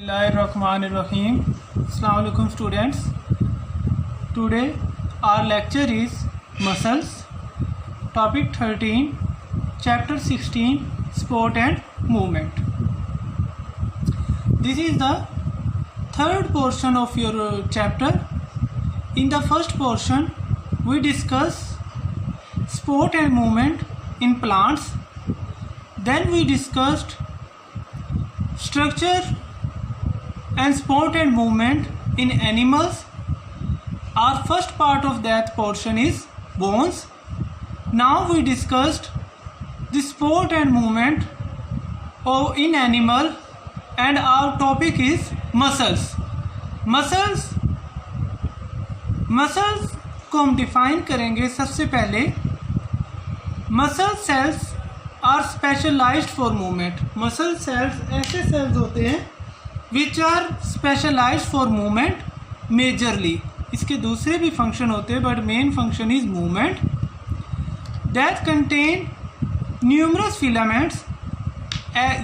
Bismillahirrahmanirrahim. Assalamu alaikum students. Today our lecture is muscles, topic 13, chapter 16, sport and movement. This is the third portion of your chapter. In the first portion we discuss sport and movement in plants. Then we discussed structure and sport and movement in animals. Our first part of that portion is bones. Now we discussed the sport and movement in animal, and our topic is muscles. Muscles को हम define करेंगे. सबसे पहले muscle cells are specialised for movement. Muscle cells ऐसे cells होते हैं which are specialised for movement majorly. इसके दूसरे भी फंक्शन होते हैं but main function is movement. That contain numerous filaments.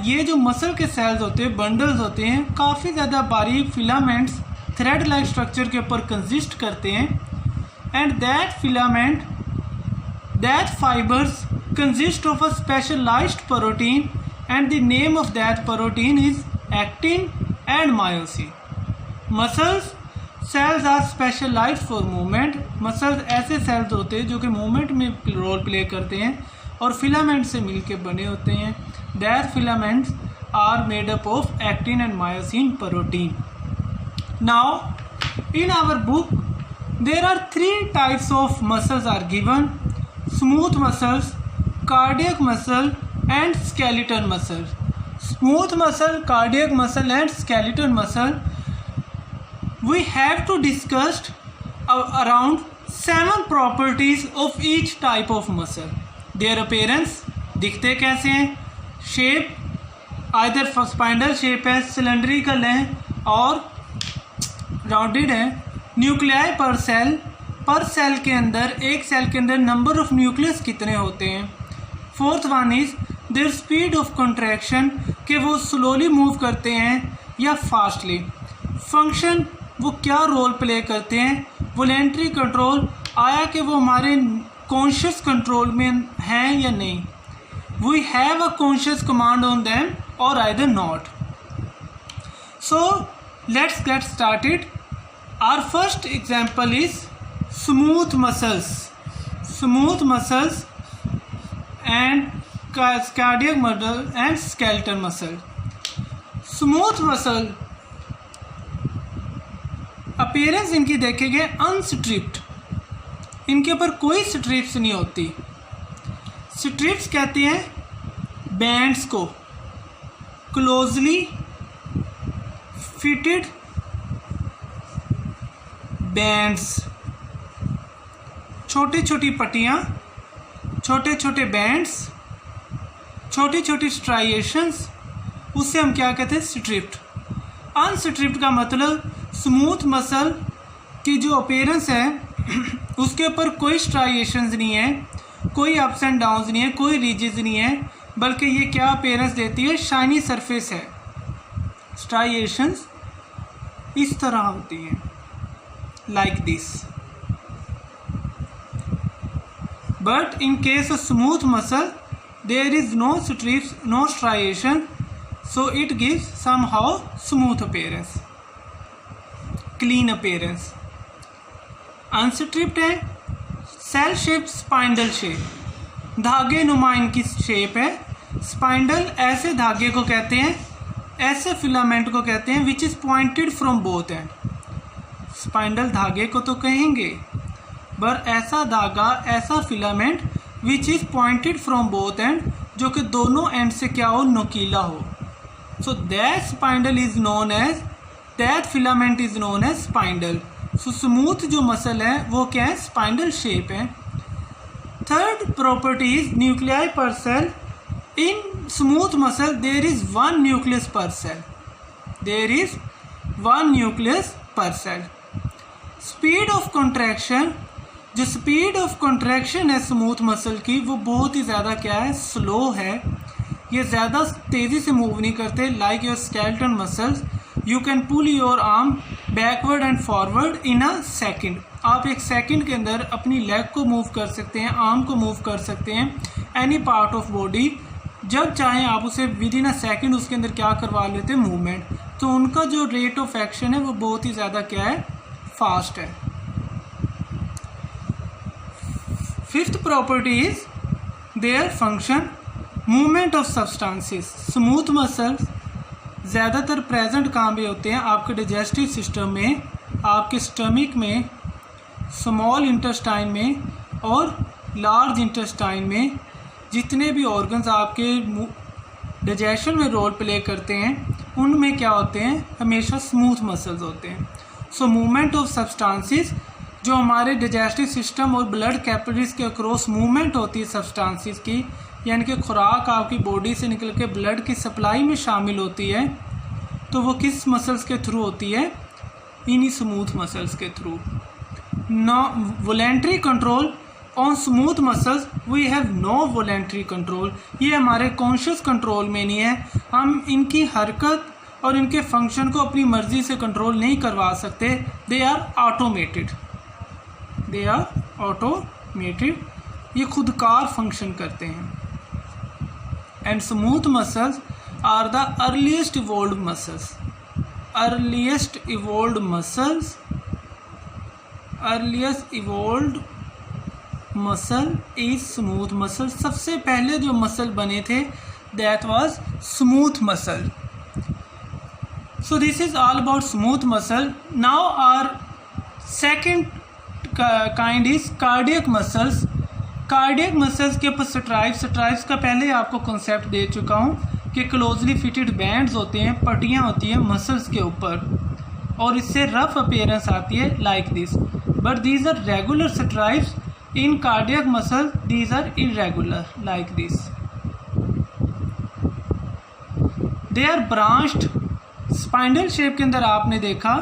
ये जो मसल के सेल्स होते हैं, बंडल्स होते हैं, काफ़ी ज़्यादा बारीक फिलामेंट्स थ्रेड लाइक स्ट्रक्चर के ऊपर कंसिस्ट करते हैं. And that fibres consist of a specialized protein, and the name of that protein is actin and myosin. Muscles cells are specialized for movement. Muscles ऐसे cells होते हैं जो कि movement में रोल प्ले करते हैं और फिलामेंट से मिलके बने होते हैं. Their filaments are made up of actin and myosin protein. Now in our book there are three types of muscles are given: smooth muscles, cardiac muscle and skeletal muscle. Smooth muscle, cardiac muscle and skeletal muscle. We have to discuss around 7 properties of each type of muscle. Their appearance, दिखते कैसे हैं, shape, either spindle shape है, cylindrical है और rounded है. Nuclei per cell, पर cell के अंदर, एक सेल के अंदर नंबर ऑफ न्यूक्लियस कितने होते हैं. Fourth one is there speed of contraction, कि वो स्लोली मूव करते हैं या फास्टली. फंक्शन, वो क्या रोल प्ले करते हैं. वॉलेंटरी कंट्रोल, आया कि वो हमारे कॉन्शियस कंट्रोल में हैं या नहीं. We have a conscious command on them और either not. So let's get started. Our first example is smooth muscles and cardiac muscle and skeletal muscle. Smooth muscle appearance इनकी देखेंगे अनस्ट्रिप्ड. इनके ऊपर कोई स्ट्रिप्स नहीं होती. स्ट्रिप्स कहते हैं बैंड्स को, क्लोजली फिटेड बैंड्स, छोटी छोटी पट्टियाँ, छोटे छोटे बैंड्स, छोटी छोटी स्ट्राइएशंस, उससे हम क्या कहते हैं, स्ट्रिप्ड. अनस्ट्रिप्ड का मतलब स्मूथ मसल की जो अपीयरेंस है उसके ऊपर कोई स्ट्राइएशंस नहीं है, कोई अप्स एंड डाउन्स नहीं है, कोई रिजेस नहीं है, बल्कि ये क्या अपीयरेंस देती है, शाइनी सरफेस है. स्ट्राइएशंस इस तरह होती हैं, like this. But in case of smooth muscle, there is no strips, no striation, so it gives somehow smooth appearance, clean appearance. Unstripped है, cell shaped spindle shape, धागे नुमा इनकी शेप है. स्पाइंडल ऐसे धागे को कहते हैं, ऐसे फिलामेंट को कहते हैं which is pointed from both end. Spindle धागे को तो कहेंगे, पर ऐसा धागा, ऐसा filament which is pointed from both end, जो कि दोनों एंड से क्या हो, नोकीला हो. So that spindle is known as, that filament is known as spindle. So smooth जो मसल है वो क्या है, स्पाइंडल शेप है. Third property is nuclei per cell. In smooth muscle there is one nucleus per cell. There is one nucleus per cell. Speed of contraction, जो speed of contraction है smooth muscle की, वो बहुत ही ज़्यादा क्या है, slow है. ये ज़्यादा तेज़ी से मूव नहीं करते like your skeletal muscles you can pull your arm backward and forward in a second. आप एक सेकेंड के अंदर अपनी लेग को मूव कर सकते हैं, आर्म को मूव कर सकते हैं, एनी पार्ट ऑफ बॉडी। जब चाहें आप उसे विद इन अ सेकेंड उसके अंदर क्या करवा लेते हैं, मूवमेंट। तो उनका जो रेट ऑफ एक्शन है वो बहुत ही ज़्यादा क्या है, फास्ट है। Fifth property is their function movement of substances. Smooth muscles ज़्यादातर प्रेजेंट कहाँ पे होते हैं, आपके डाइजेस्टिव सिस्टम में, आपके स्टमक में, स्मॉल इंटेस्टाइन में और लार्ज इंटेस्टाइन में। जितने भी ऑर्गन्स आपके डाइजेशन में रोल प्ले करते हैं उनमें क्या होते हैं, हमेशा स्मूथ मसल्स होते हैं। सो मूवमेंट ऑफ सब्सटेंसेस, जो हमारे डाइजेस्टिव सिस्टम और ब्लड कैपिलरीज के अक्रॉस मूवमेंट होती है सब्सटेंसेस की, यानी कि खुराक आपकी बॉडी से निकल के ब्लड की सप्लाई में शामिल होती है, तो वो किस मसल्स के थ्रू होती है, इन्हीं स्मूथ मसल्स के through. No voluntary control on smooth muscles, we have no voluntary control. ये हमारे कॉन्शियस कंट्रोल में नहीं है, हम इनकी हरकत और इनके फंक्शन को अपनी मर्जी से कंट्रोल नहीं करवा सकते। They are automated, they are automated, ये खुदकार फंक्शन करते हैं। And smooth muscles are the earliest evolved muscles. Earliest evolved muscles, earliest evolved muscle is smooth muscle. सबसे पहले जो मसल बने थे that was smooth muscle. So this is all about smooth muscle. Now our second kind is cardiac muscles. Cardiac muscles के ऊपर stripes का पहले आपको कॉन्सेप्ट दे चुका हूँ कि क्लोजली फिटेड बैंड्स होते हैं, पट्टियाँ होती हैं मसल्स के ऊपर, और इससे रफ अपीयरेंस आती है like this. But these are regular stripes in cardiac muscle, these are irregular like this. They are branched. Spindle shape के अंदर आपने देखा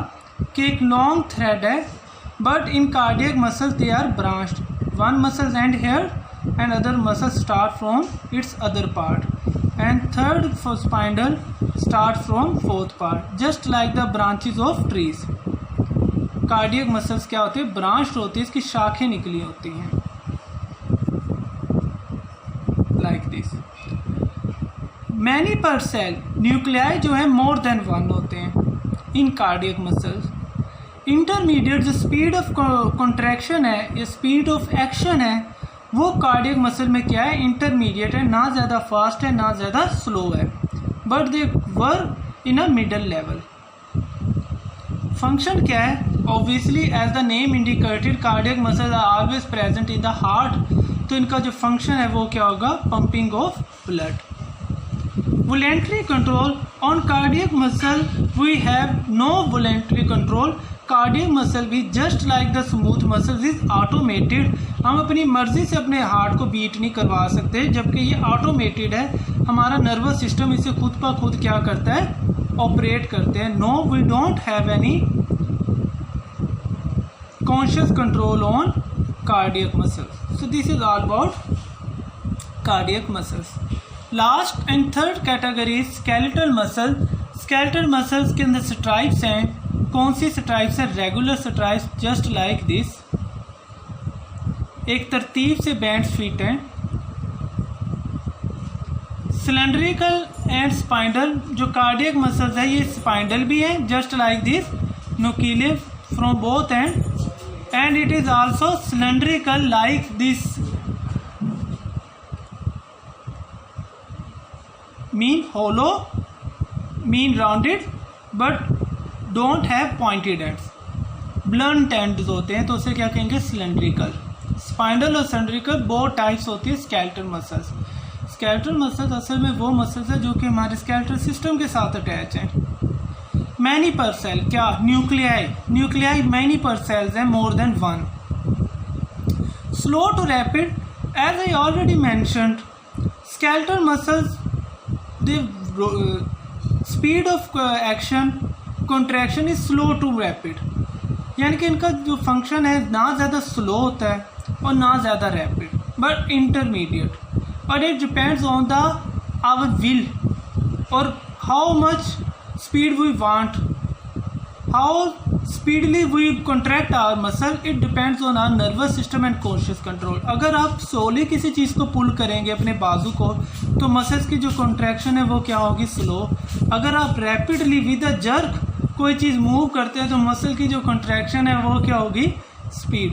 कि एक लॉन्ग थ्रेड है, but in cardiac muscle they are branched. One muscle end here and other muscle start from its other part, and third spindle start from fourth part, just like the branches of trees. Cardiac muscles क्या होती है, branch होती है, इसकी शाखें निकली होती हैं like this. Many पर सेल न्यूक्लियाई जो है मोर देन वन होते हैं इन कार्डियक मसल्स. इंटरमीडिएट जो स्पीड ऑफ कॉन्ट्रैक्शन है या स्पीड ऑफ एक्शन है वो कार्डियक मसल में क्या है, इंटरमीडिएट है, ना ज़्यादा फास्ट है ना ज़्यादा स्लो है, but they work in a middle level. Function क्या है, obviously as the name indicated cardiac muscles are always present in the heart, तो इनका जो फंक्शन है वो क्या होगा, pumping of blood. Voluntary control on cardiac muscle, we have no voluntary control. Cardiac muscle भी just like the smooth muscles is automated. हम अपनी मर्जी से अपने हार्ट को बीट नहीं करवा सकते, जबकि ये ऑटोमेटेड है. हमारा नर्वस सिस्टम इसे खुद ब खुद क्या करता है, ऑपरेट करते हैं. No we don't have any conscious control on cardiac muscles. So this is all about cardiac muscles. Last and third category skeletal muscle. Skeletal muscles के अंदर स्ट्राइप्स हैं. कौन सी स्ट्राइप्स है, regular stripes just like this, एक तरतीब से bands fit हैं. सिलेंड्रिकल एंड स्पाइंडल, जो कार्डियक मसल्स है ये स्पाइंडल भी हैं just like this, nuclear from both end, and it is also cylindrical like this, mean hollow, mean rounded, but don't have pointed ends. blunt ends होते हैं तो उसे क्या कहेंगे, cylindrical. स्पाइंडल और cylindrical बहुत टाइप्स होती है skeletal muscles. skeletal muscles असल में वो मसल्स है जो कि हमारे skeletal सिस्टम के साथ अटैच हैं. मैनी पर सेल क्या, न्यूक्लियाई मैनी पर सेल्स है, more than one. Slow to rapid, as I already mentioned, skeletal muscles the speed of action contraction is slow to rapid, यानी कि इनका जो फंक्शन है ना ज़्यादा स्लो होता है और ना ज़्यादा रैपिड, बट इंटरमीडिएट. और it depends on the our will और how much speed we want how speedily we contract our muscle, it depends on our nervous system and conscious control. अगर आप स्लोली किसी चीज़ को पुल करेंगे अपने बाजू को, तो मसल्स की जो कॉन्ट्रैक्शन है वो क्या होगी, स्लो। अगर आप रैपिडली विद अ जर्क कोई चीज़ मूव करते हैं तो मसल की जो कॉन्ट्रैक्शन है वो क्या होगी, speed.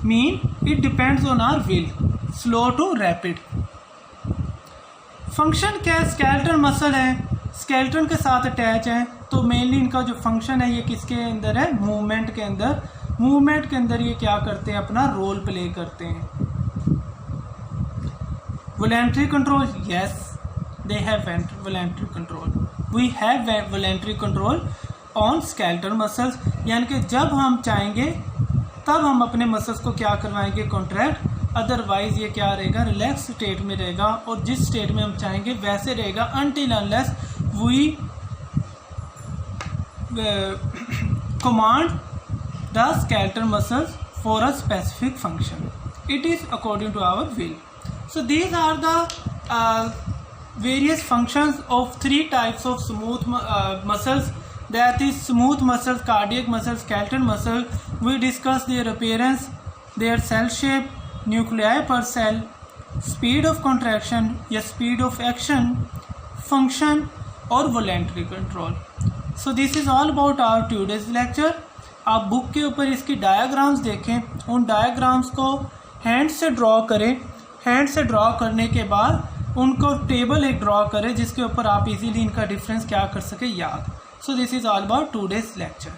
Mean it depends on our will, slow to rapid. Function क्या, स्केलेटल मसल है, स्केलेटन के साथ अटैच है, तो मेनली इनका जो फंक्शन है ये किसके अंदर है, मूवमेंट के अंदर। मूवमेंट के अंदर ये क्या करते हैं, अपना रोल प्ले करते हैं। Voluntary control, yes they have voluntary control, we have voluntary control on skeletal muscles, यानी कि जब हम चाहेंगे तब हम अपने मसल्स को क्या करवाएंगे, कॉन्ट्रैक्ट, अदरवाइज ये क्या रहेगा, रिलैक्स स्टेट में रहेगा, और जिस स्टेट में हम चाहेंगे वैसे रहेगा, until unless we command the skeletal muscles for a specific function. It is according to our will. So these are the various functions of three types of smooth muscles, that is smooth muscles, cardiac muscles, skeletal muscle. We discuss their appearance, their cell shape, nuclei per cell, speed of contraction या speed of action, function और voluntary control. So this is all about our today's lecture. आप book के ऊपर इसकी diagrams देखें, उन diagrams को hand से ड्रॉ करें, हैंड से ड्रॉ करने के बाद उनको टेबल एक ड्रॉ करें जिसके ऊपर आप इजीली इनका डिफरेंस क्या कर सके, याद। So this is all about today's lecture.